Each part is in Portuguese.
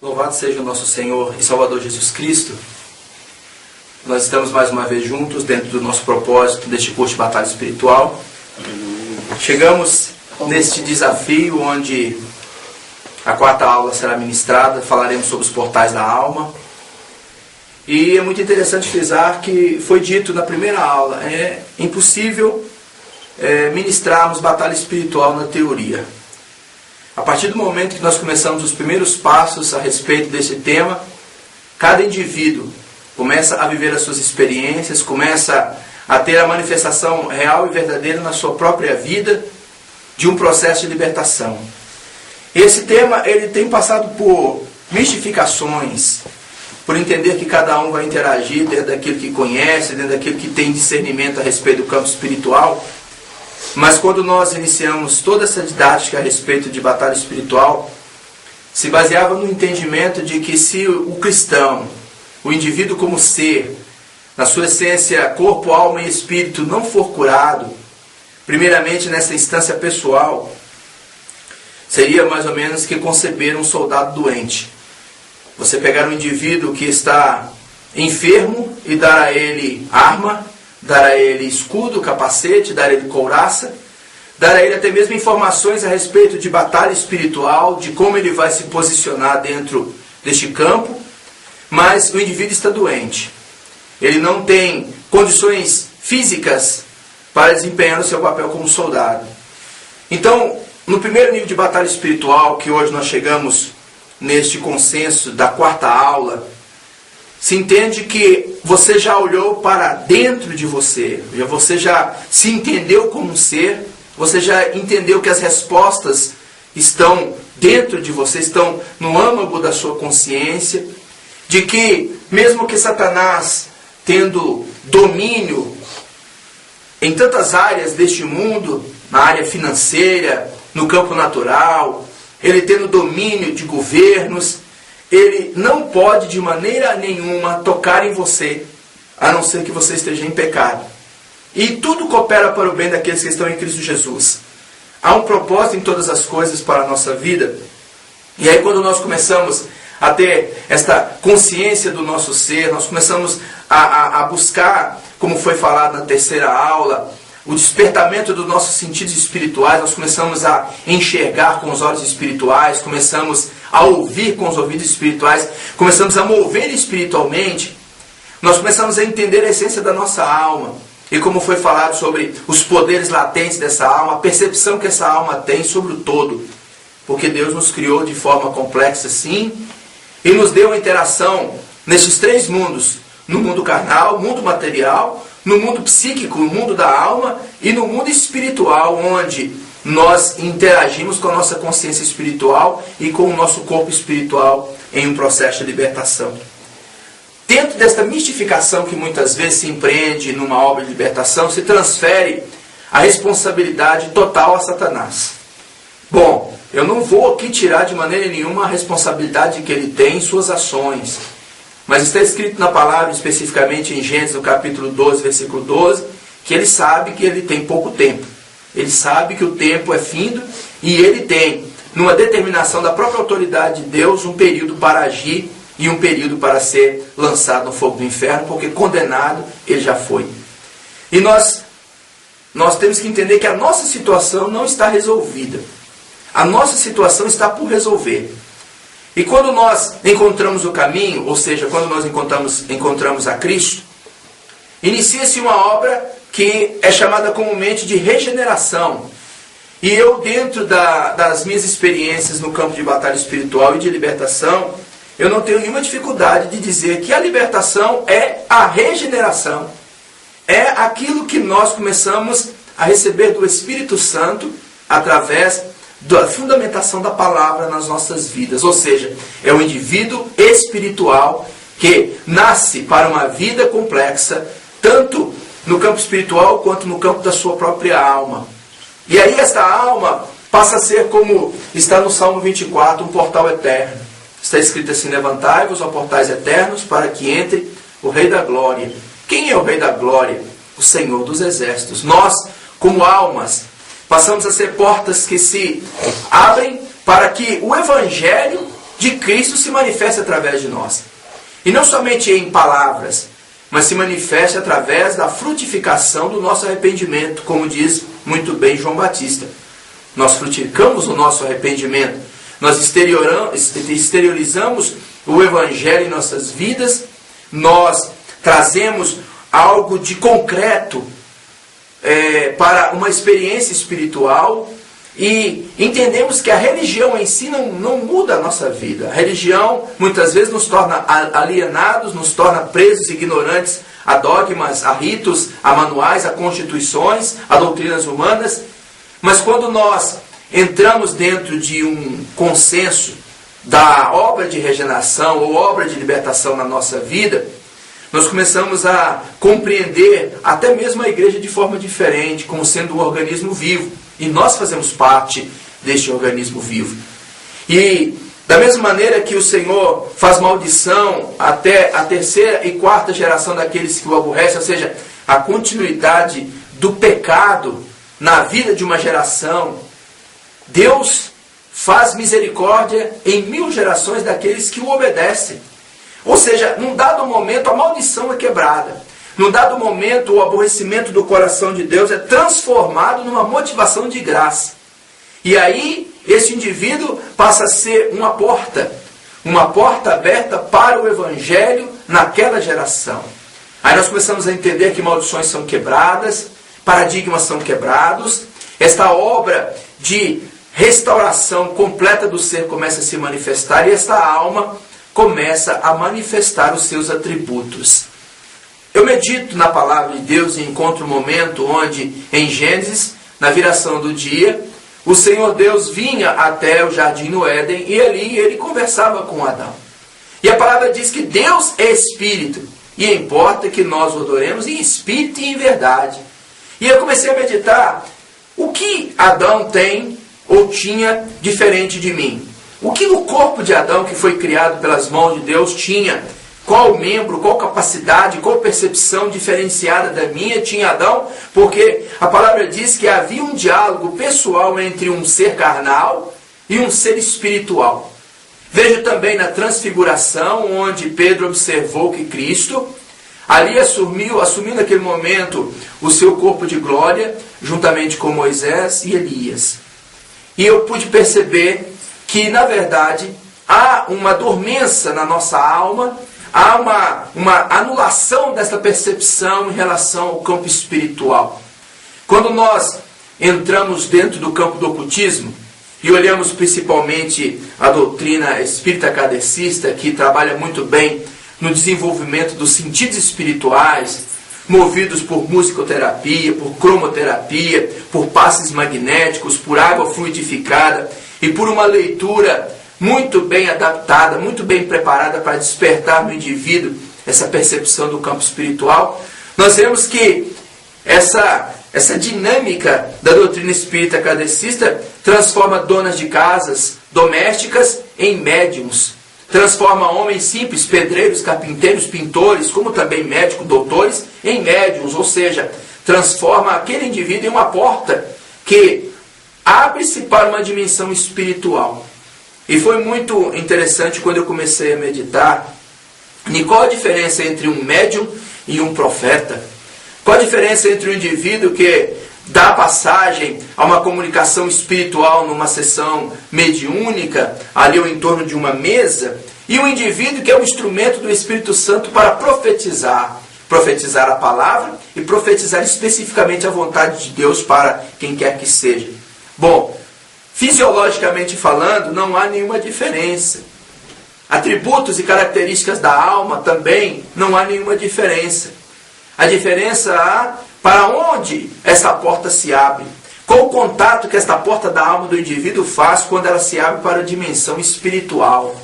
Louvado seja o nosso Senhor e Salvador Jesus Cristo. Nós estamos mais uma vez juntos dentro do nosso propósito deste curso de batalha espiritual. Chegamos neste desafio onde a quarta aula será ministrada, falaremos sobre os portais da alma. E é muito interessante frisar que foi dito na primeira aula, é impossível ministrarmos batalha espiritual na teoria. A partir do momento que nós começamos os primeiros passos a respeito desse tema, cada indivíduo começa a viver as suas experiências, começa a ter a manifestação real e verdadeira na sua própria vida de um processo de libertação. Esse tema ele tem passado por mistificações, por entender que cada um vai interagir dentro daquilo que conhece, dentro daquilo que tem discernimento a respeito do campo espiritual. Mas quando nós iniciamos toda essa didática a respeito de batalha espiritual, se baseava no entendimento de que se o cristão, o indivíduo como ser, na sua essência, corpo, alma e espírito, não for curado, primeiramente nessa instância pessoal, seria mais ou menos que conceber um soldado doente. Você pegar um indivíduo que está enfermo e dar a ele arma, dar a ele escudo, capacete, dar a ele couraça, dar a ele até mesmo informações a respeito de batalha espiritual, de como ele vai se posicionar dentro deste campo, mas o indivíduo está doente. Ele não tem condições físicas para desempenhar o seu papel como soldado. Então, no primeiro nível de batalha espiritual, que hoje nós chegamos neste consenso da quarta aula, se entende que você já olhou para dentro de você já se entendeu como um ser, você já entendeu que as respostas estão dentro de você, estão no âmago da sua consciência, de que mesmo que Satanás, tendo domínio em tantas áreas deste mundo, na área financeira, no campo natural, ele tendo domínio de governos, ele não pode de maneira nenhuma tocar em você, a não ser que você esteja em pecado. E tudo coopera para o bem daqueles que estão em Cristo Jesus. Há um propósito em todas as coisas para a nossa vida. E aí quando nós começamos a ter esta consciência do nosso ser, nós começamos a buscar, como foi falado na terceira aula, o despertamento dos nossos sentidos espirituais, nós começamos a enxergar com os olhos espirituais, começamos a ouvir com os ouvidos espirituais, começamos a mover espiritualmente, nós começamos a entender a essência da nossa alma. E como foi falado sobre os poderes latentes dessa alma, a percepção que essa alma tem sobre o todo. Porque Deus nos criou de forma complexa, sim, e nos deu uma interação nesses três mundos, no mundo carnal, mundo material, no mundo psíquico, no mundo da alma e no mundo espiritual, onde nós interagimos com a nossa consciência espiritual e com o nosso corpo espiritual em um processo de libertação. Dentro desta mistificação que muitas vezes se empreende numa obra de libertação, se transfere a responsabilidade total a Satanás. Bom, eu não vou aqui tirar de maneira nenhuma a responsabilidade que ele tem em suas ações. Mas está escrito na palavra, especificamente em Gênesis, no capítulo 12, versículo 12, que ele sabe que ele tem pouco tempo. Ele sabe que o tempo é findo e ele tem, numa determinação da própria autoridade de Deus, um período para agir e um período para ser lançado no fogo do inferno, porque condenado ele já foi. E nós temos que entender que a nossa situação não está resolvida. A nossa situação está por resolver. E quando nós encontramos o caminho, ou seja, quando nós encontramos a Cristo, inicia-se uma obra que é chamada comumente de regeneração. E eu, dentro das minhas experiências no campo de batalha espiritual e de libertação, eu não tenho nenhuma dificuldade de dizer que a libertação é a regeneração. É aquilo que nós começamos a receber do Espírito Santo através da fundamentação da palavra nas nossas vidas. Ou seja, é o indivíduo espiritual que nasce para uma vida complexa, tanto no campo espiritual quanto no campo da sua própria alma. E aí esta alma passa a ser, como está no Salmo 24, um portal eterno. Está escrito assim: levantai-vos, ó portais eternos, para que entre o Rei da Glória. Quem é o Rei da Glória? O Senhor dos Exércitos. Nós, como almas, passamos a ser portas que se abrem para que o Evangelho de Cristo se manifeste através de nós. E não somente em palavras, mas se manifeste através da frutificação do nosso arrependimento, como diz muito bem João Batista. Nós frutificamos o nosso arrependimento, nós exteriorizamos o Evangelho em nossas vidas, nós trazemos algo de concreto para uma experiência espiritual e entendemos que a religião em si não muda a nossa vida. A religião muitas vezes nos torna alienados, nos torna presos, ignorantes a dogmas, a ritos, a manuais, a constituições, a doutrinas humanas. Mas quando nós entramos dentro de um consenso da obra de regeneração ou obra de libertação na nossa vida, nós começamos a compreender até mesmo a igreja de forma diferente, como sendo um organismo vivo. E nós fazemos parte deste organismo vivo. E da mesma maneira que o Senhor faz maldição até a terceira e quarta geração daqueles que o aborrecem, ou seja, a continuidade do pecado na vida de uma geração, Deus faz misericórdia em 1000 gerações daqueles que o obedecem. Ou seja, num dado momento a maldição é quebrada. Num dado momento o aborrecimento do coração de Deus é transformado numa motivação de graça. E aí esse indivíduo passa a ser uma porta aberta para o Evangelho naquela geração. Aí nós começamos a entender que maldições são quebradas, paradigmas são quebrados, esta obra de restauração completa do ser começa a se manifestar e esta alma começa a manifestar os seus atributos. Eu medito na palavra de Deus e encontro um momento onde, em Gênesis, na viração do dia, o Senhor Deus vinha até o jardim no Éden e ali ele conversava com Adão. E a palavra diz que Deus é Espírito e importa que nós o adoremos em espírito e em verdade. E eu comecei a meditar o que Adão tem ou tinha diferente de mim. O que o corpo de Adão, que foi criado pelas mãos de Deus, tinha? Qual membro, qual capacidade, qual percepção diferenciada da minha tinha Adão? Porque a palavra diz que havia um diálogo pessoal entre um ser carnal e um ser espiritual. Vejo também na transfiguração, onde Pedro observou que Cristo ali assumiu naquele momento o seu corpo de glória, juntamente com Moisés e Elias. E eu pude perceber que, na verdade, há uma dormência na nossa alma, há uma anulação dessa percepção em relação ao campo espiritual. Quando nós entramos dentro do campo do ocultismo e olhamos principalmente a doutrina espírita kardecista, que trabalha muito bem no desenvolvimento dos sentidos espirituais, movidos por musicoterapia, por cromoterapia, por passes magnéticos, por água fluidificada e por uma leitura muito bem adaptada, muito bem preparada para despertar no indivíduo essa percepção do campo espiritual, nós vemos que essa dinâmica da doutrina espírita kardecista transforma donas de casas domésticas em médiums, transforma homens simples, pedreiros, carpinteiros, pintores, como também médicos, doutores, em médiums, ou seja, transforma aquele indivíduo em uma porta que abre-se para uma dimensão espiritual. E foi muito interessante quando eu comecei a meditar em qual a diferença entre um médium e um profeta. Qual a diferença entre um indivíduo que dá passagem a uma comunicação espiritual numa sessão mediúnica, ali ao entorno de uma mesa, e um indivíduo que é um instrumento do Espírito Santo para profetizar. Profetizar a palavra e profetizar especificamente a vontade de Deus para quem quer que seja. Bom, fisiologicamente falando, não há nenhuma diferença. Atributos e características da alma também não há nenhuma diferença. A diferença há para onde essa porta se abre. Qual o contato que esta porta da alma do indivíduo faz quando ela se abre para a dimensão espiritual.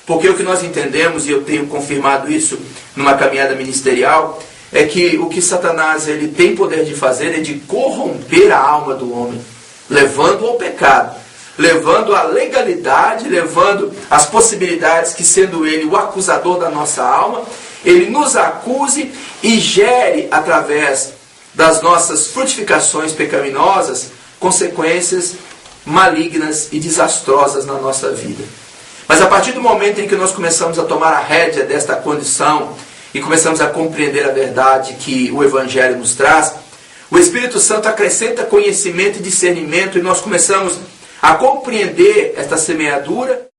Porque o que nós entendemos, e eu tenho confirmado isso numa caminhada ministerial, é que o que Satanás ele tem poder de fazer é de corromper a alma do homem, levando ao pecado, levando à legalidade, levando às possibilidades que, sendo ele o acusador da nossa alma, ele nos acuse e gere, através das nossas frutificações pecaminosas, consequências malignas e desastrosas na nossa vida. Mas a partir do momento em que nós começamos a tomar a rédea desta condição e começamos a compreender a verdade que o Evangelho nos traz, o Espírito Santo acrescenta conhecimento e discernimento e nós começamos a compreender esta semeadura